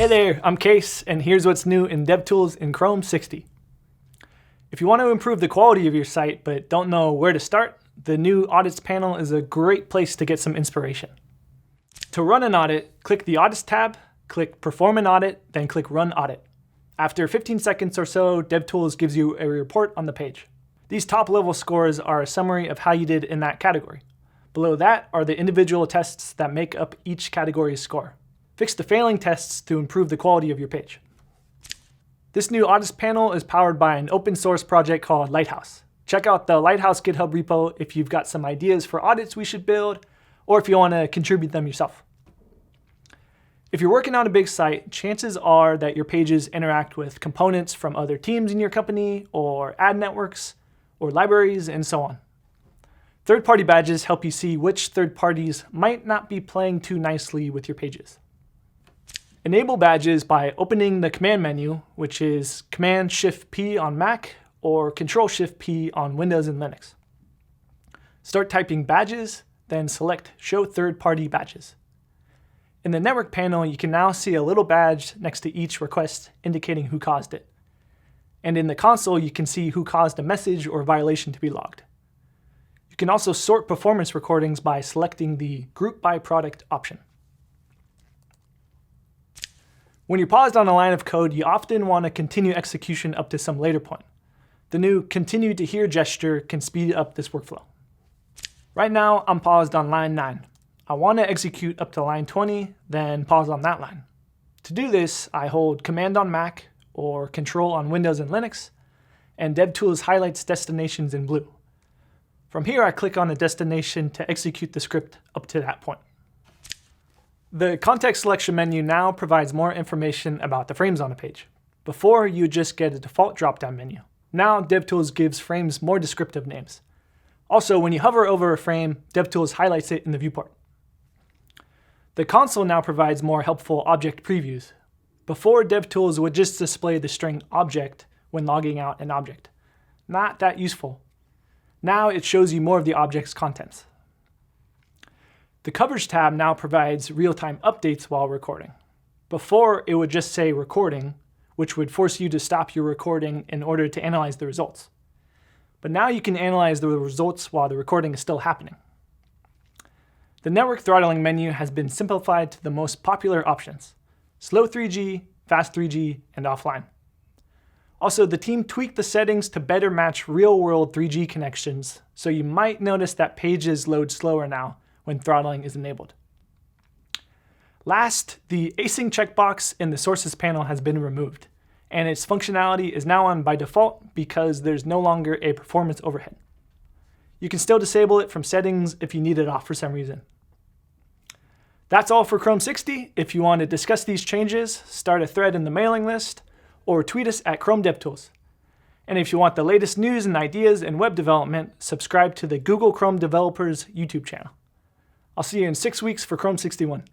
Hey there, I'm Case, and here's what's new in DevTools in Chrome 60. If you want to improve the quality of your site but don't know where to start, the new Audits panel is a great place to get some inspiration. To run an audit, click the Audits tab, click Perform an Audit, then click Run Audit. After 15 seconds or so, DevTools gives you a report on the page. These top-level scores are a summary of how you did in that category. Below that are the individual tests that make up each category's score. Fix the failing tests to improve the quality of your page. This new Audits panel is powered by an open source project called Lighthouse. Check out the Lighthouse GitHub repo if you've got some ideas for audits we should build, or if you want to contribute them yourself. If you're working on a big site, chances are that your pages interact with components from other teams in your company, or ad networks, or libraries, and so on. Third-party badges help you see which third parties might not be playing too nicely with your pages. Enable badges by opening the command menu, which is Command-Shift-P on Mac or Control-Shift-P on Windows and Linux. Start typing badges, then select Show Third-Party Badges. In the network panel, you can now see a little badge next to each request indicating who caused it. And in the console, you can see who caused a message or violation to be logged. You can also sort performance recordings by selecting the Group by Product option. When you're paused on a line of code, you often want to continue execution up to some later point. The new Continue to Here gesture can speed up this workflow. Right now, I'm paused on line 9. I want to execute up to line 20, then pause on that line. To do this, I hold Command on Mac or Control on Windows and Linux, and DevTools highlights destinations in blue. From here, I click on the destination to execute the script up to that point. The context selection menu now provides more information about the frames on a page. Before, you would just get a default drop-down menu. Now, DevTools gives frames more descriptive names. Also, when you hover over a frame, DevTools highlights it in the viewport. The console now provides more helpful object previews. Before, DevTools would just display the string object when logging out an object. Not that useful. Now it shows you more of the object's contents. The Coverage tab now provides real-time updates while recording. Before, it would just say recording, which would force you to stop your recording in order to analyze the results. But now you can analyze the results while the recording is still happening. The network throttling menu has been simplified to the most popular options: slow 3G, fast 3G, and offline. Also, the team tweaked the settings to better match real-world 3G connections, so you might notice that pages load slower now when throttling is enabled. Last, the async checkbox in the Sources panel has been removed, and its functionality is now on by default because there's no longer a performance overhead. You can still disable it from settings if you need it off for some reason. That's all for Chrome 60. If you want to discuss these changes, start a thread in the mailing list, or tweet us at Chrome DevTools. And if you want the latest news and ideas in web development, subscribe to the Google Chrome Developers YouTube channel. I'll see you in 6 weeks for Chrome 61.